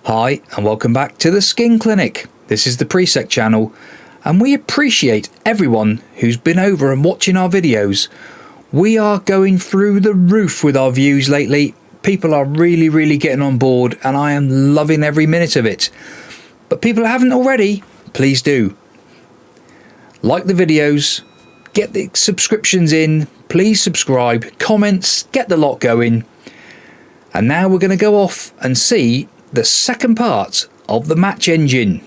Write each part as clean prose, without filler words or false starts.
Hi and welcome back to the Skin Clinic. This is the PRIISEK channel and we appreciate everyone who's been over and watching our videos. We are going through the roof with our views lately. People are really getting on board and I am loving every minute of it. But people who haven't already, please do. Like the videos, get the subscriptions in, please subscribe, comments, get the lot going. And now we're going to go off and see the second part of the match engine.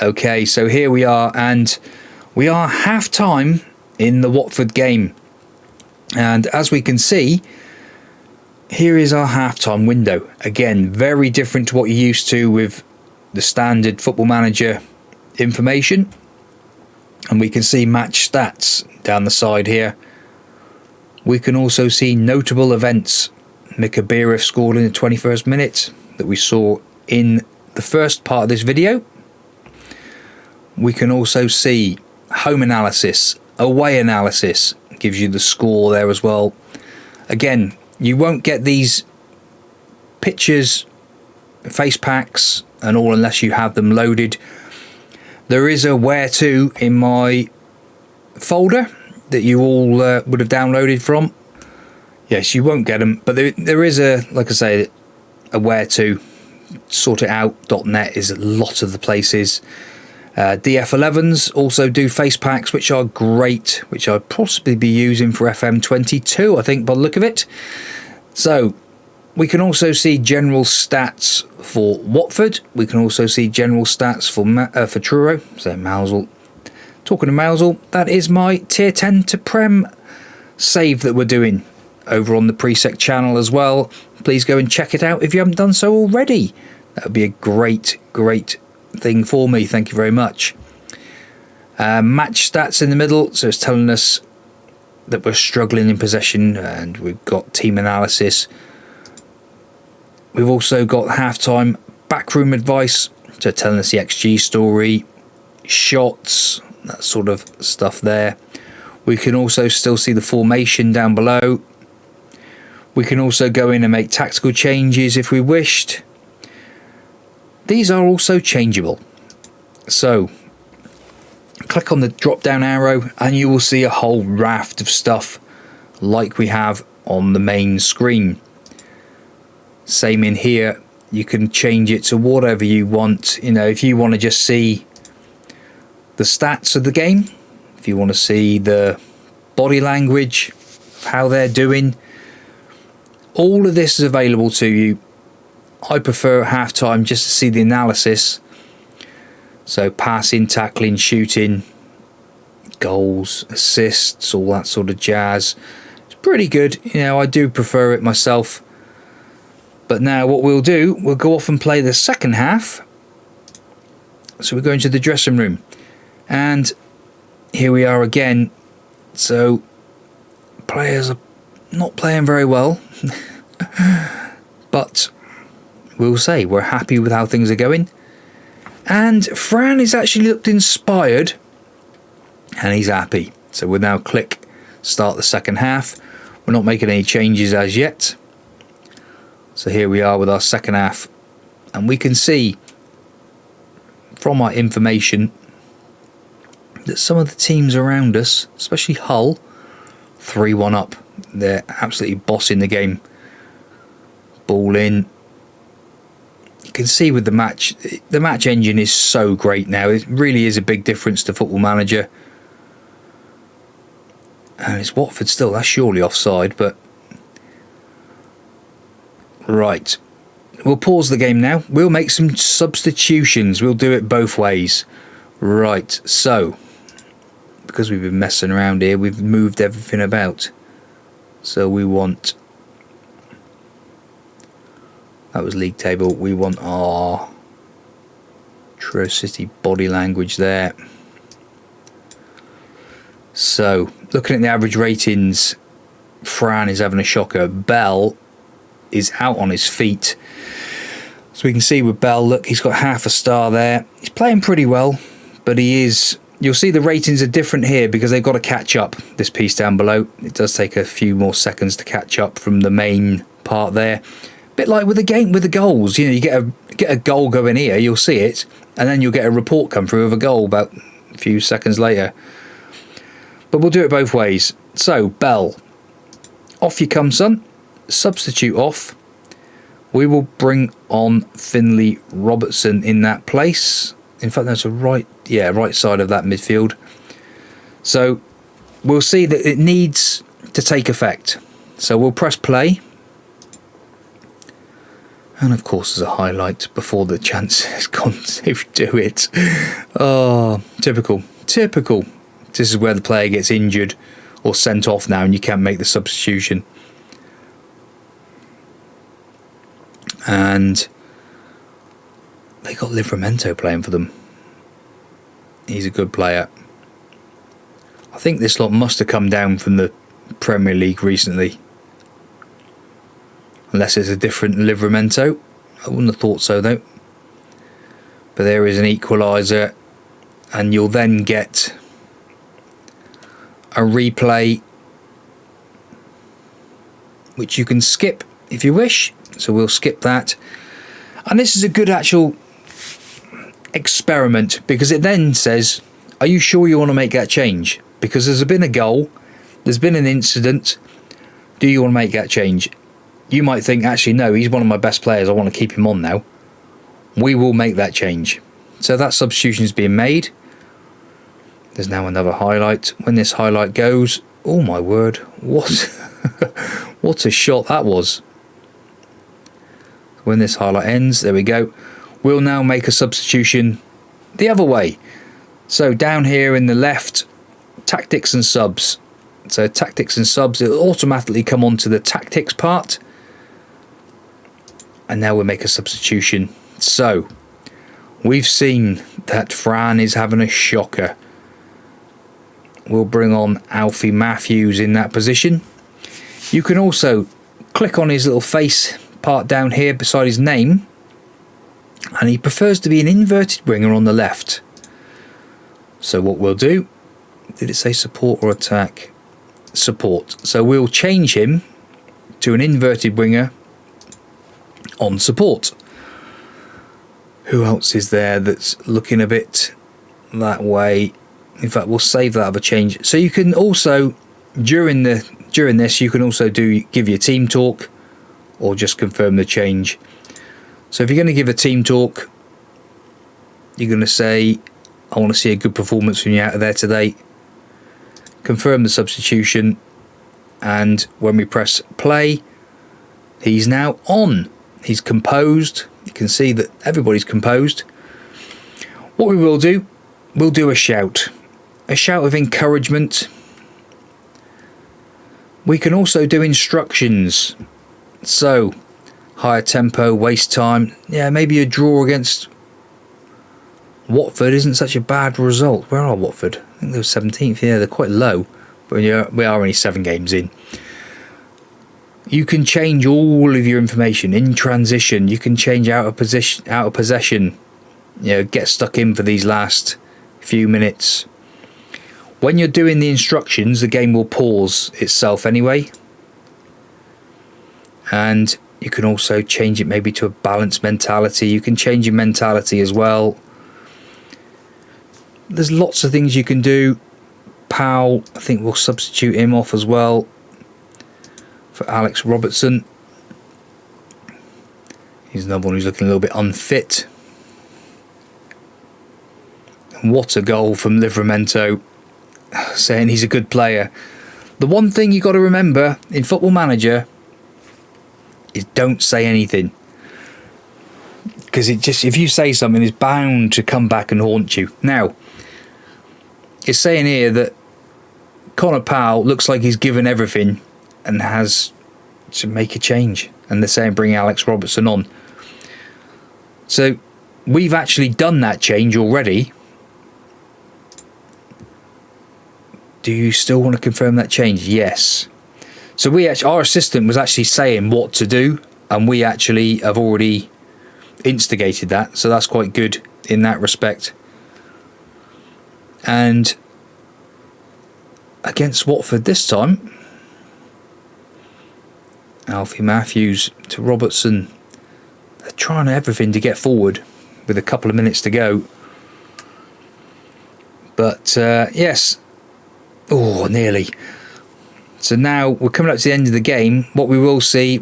Okay, so here we are, and we are half time in the Watford game. And as we can see, here is our half-time window. Again, very different to what you're used to with the standard Football Manager information. And we can see match stats down the side here. We can also see notable events. Mikabirov scored in the 21st minute that we saw in the first part of this video. We can also see home analysis, away analysis, gives you the score there as well. Again, you won't get these pictures, face packs and all unless you have them loaded. There is a where to in my folder that you all would have downloaded from. Yes, you won't get them, but there is a, like I say, a where to. Sortitout.net is a lot of the places. DF11s also do face packs, which are great, which I'd possibly be using for FM22, I think, by the look of it. So we can also see general stats for Watford. We can also see general stats for Truro. So Mousel. Talking of Mousel, that is my tier 10 to Prem save that we're doing over on the PRIISEK channel as well. Please go and check it out if you haven't done so already. That would be a great thing for me. Thank you very much. Match stats in the middle, so it's telling us that we're struggling in possession, and we've got team analysis. We've also got halftime backroom advice, so telling us the XG story, shots, that sort of stuff there. We can also still see the formation down below. We can also go in and make tactical changes if we wished. These are also changeable. So click on the drop down arrow and you will see a whole raft of stuff like we have on the main screen. Same in here, you can change it to whatever you want. You know, if you want to just see the stats of the game, if you want to see the body language, how they're doing, all of this is available to you. I prefer at halftime just to see the analysis. So passing, tackling, shooting, goals, assists, all that sort of jazz. It's pretty good. You know, I do prefer it myself. But now what we'll do, we'll go off and play the second half. So we're going to the dressing room. And here we are again. So players are not playing very well. But we'll say we're happy with how things are going. And Fran has actually looked inspired and he's happy. So we'll now click start the second half. We're not making any changes as yet. So here we are with our second half, and we can see from our information that some of the teams around us, especially Hull, 3-1 up. They're absolutely bossing the game. Ball in. You can see with the match engine is so great now. It really is a big difference to Football Manager. And it's Watford still. That's surely offside, but right. We'll pause the game now. We'll make some substitutions. We'll do it both ways. Right. So because we've been messing around here, we've moved everything about. So we want, that was league table, we want our Truro City body language there. So looking at the average ratings, Fran is having a shocker. Bell is out on his feet. So we can see with Bell, look, he's got half a star there. He's playing pretty well, but he is... You'll see the ratings are different here because they've got to catch up, this piece down below. It does take a few more seconds to catch up from the main part there. Bit like with the game, with the goals. You know, you get a goal going here, you'll see it, and then you'll get a report come through of a goal about a few seconds later. But we'll do it both ways. So, Bell, off you come, son. Substitute off. We will bring on Finlay Robertson in that place. In fact, that's a right side of that midfield. So we'll see that it needs to take effect. So we'll press play. And of course, there's a highlight before the chance has gone to do it. Oh, typical. Typical. This is where the player gets injured or sent off now and you can't make the substitution. And they got Livramento playing for them. He's a good player. I think this lot must have come down from the Premier League recently. Unless it's a different Livramento. I wouldn't have thought so though. But there is an equaliser. And you'll then get a replay, which you can skip if you wish. So we'll skip that. And this is a good actual experiment because it then says, are you sure you want to make that change? Because there's been a goal, there's been an incident. Do you want to make that change? You might think, actually, no, he's one of my best players. I want to keep him on now. We will make that change. So that substitution is being made. There's now another highlight. When this highlight goes, oh my word, what, what a shot that was. When this highlight ends, there we go. We'll now make a substitution the other way. So down here in the left, tactics and subs. So tactics and subs, it'll automatically come onto the tactics part. And now we'll make a substitution. So we've seen that Fran is having a shocker. We'll bring on Alfie Matthews in that position. You can also click on his little face part down here beside his name, and he prefers to be an inverted winger on the left. So what we'll do, did it say support or attack? Support. So we'll change him to an inverted winger on support. Who else is there that's looking a bit that way? In fact, we'll save that other change. So you can also during this you can also give your team talk or just confirm the change. So if you're going to give a team talk, you're going to say, I want to see a good performance from you out of there today. Confirm the substitution, and when we press play, he's now on. He's composed. You can see that everybody's composed. What we will do, we'll do a shout of encouragement. We can also do instructions. So, higher tempo, waste time. Yeah, maybe a draw against Watford isn't such a bad result. Where are Watford? I think they're 17th. Yeah, they're quite low. But we are only 7 games in. You can change all of your information in transition. You can change out of possession. You know, get stuck in for these last few minutes. When you're doing the instructions, the game will pause itself anyway. And you can also change it maybe to a balanced mentality. You can change your mentality as well. There's lots of things you can do. Powell, I think we'll substitute him off as well for Alex Robertson. He's another one who's looking a little bit unfit. And what a goal from Livramento, saying he's a good player. The one thing you've got to remember in Football Manager is don't say anything, because it just, if you say something, it's bound to come back and haunt you. Now, it's saying here that Connor Powell looks like he's given everything and has to make a change, and they're saying bring Alex Robertson on. So we've actually done that change already. Do you still want to confirm that change? Yes. So our assistant was actually saying what to do, and we actually have already instigated that, so that's quite good in that respect. And against Watford this time, Alfie Matthews to Robertson. They're trying everything to get forward with a couple of minutes to go. But yes, oh, nearly. So now we're coming up to the end of the game. What we will see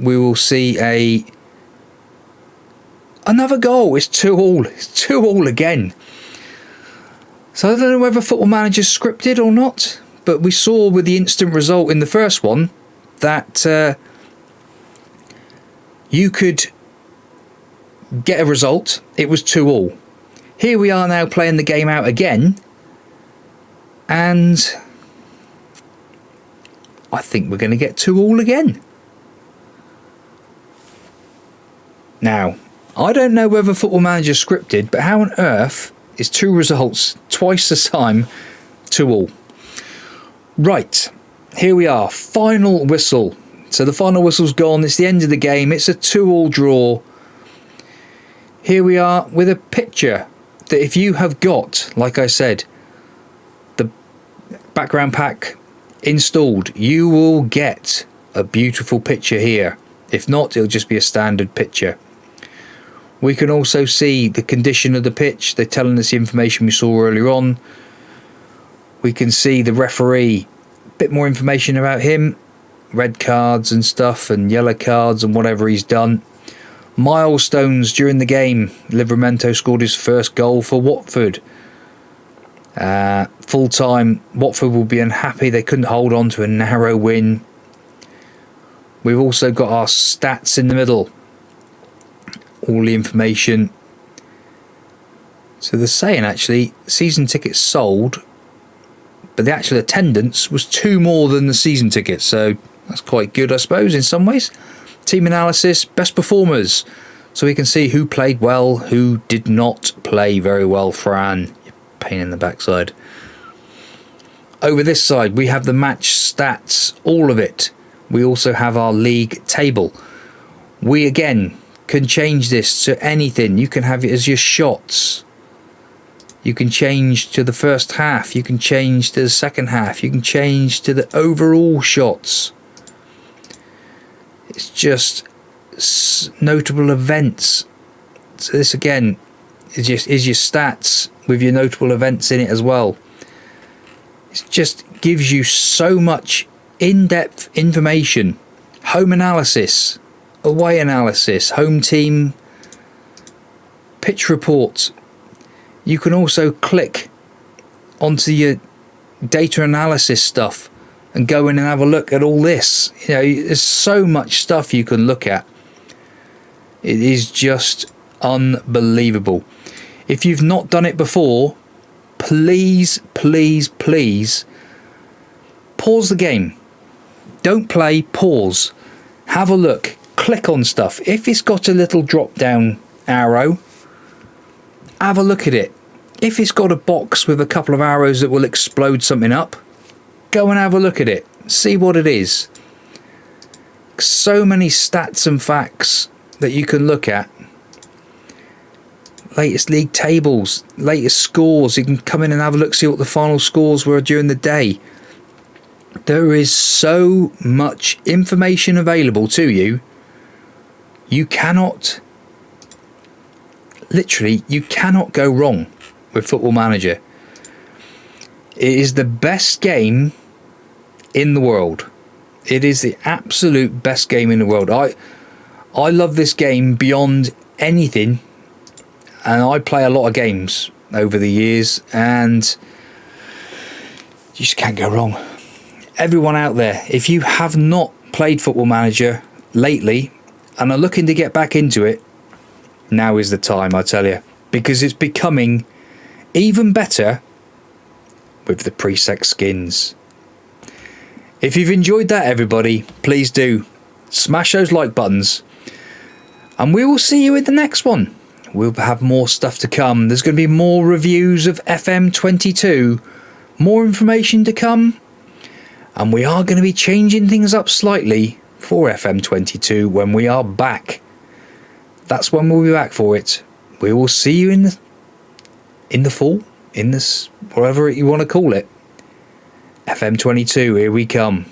another goal. It's 2-2. It's 2-2 again. So I don't know whether Football Manager's scripted or not, but we saw with the instant result in the first one that you could get a result. It was 2-2. Here we are now playing the game out again, and I think we're going to get 2-2 again. Now, I don't know whether Football Manager scripted, but how on earth is 2 results twice the time 2-2? Right, here we are, final whistle. So the final whistle's gone, it's the end of the game, it's a 2-2 draw. Here we are with a picture that if you have got, like I said, the background pack installed, you will get a beautiful picture here. If not, it'll just be a standard picture. We can also see the condition of the pitch. They're telling us the information we saw earlier on. We can see the referee, a bit more information about him, red cards and stuff and yellow cards and whatever he's done. Milestones during the game. Livramento scored his first goal for Watford. Full time, Watford will be unhappy they couldn't hold on to a narrow win. We've also got our stats in the middle, all the information. So they're saying actually season tickets sold, but the actual attendance was 2 more than the season tickets, so that's quite good, I suppose, in some ways. Team analysis, best performers, so we can see who played well, who did not play very well. Fran, pain in the backside. Over this side we have the match stats, all of it. We also have our league table. We again can change this to anything. You can have it as your shots. You can change to the first half. You can change to the second half. You can change to the overall shots. It's just notable events. So this again is your stats with your notable events in it as well. It just gives you so much in-depth information. Home analysis, away analysis, home team, pitch report. You can also click onto your data analysis stuff and go in and have a look at all this. You know, there's so much stuff you can look at. It is just unbelievable. If you've not done it before, please, please, please pause the game. Don't play, pause. Have a look. Click on stuff. If it's got a little drop down arrow, have a look at it. If it's got a box with a couple of arrows that will explode something up, go and have a look at it. See what it is. So many stats and facts that you can look at. Latest league tables, latest scores. You can come in and have a look, see what the final scores were during the day. There is so much information available to you. You cannot, literally, you cannot go wrong with Football Manager. It is the best game in the world. It is the absolute best game in the world. I love this game beyond anything, and I play a lot of games over the years, and you just can't go wrong. Everyone out there, if you have not played Football Manager lately and are looking to get back into it, now is the time, I tell you, because it's becoming even better with the PRIISEK skins. If you've enjoyed that, everybody, please do smash those like buttons, and we will see you in the next one. We'll have more stuff to come. There's going to be more reviews of FM22, more information to come, and we are going to be changing things up slightly for FM22 when we are back. that's when we'll be back for it. We will see you in the fall, in this, whatever you want to call it. FM22, here we come.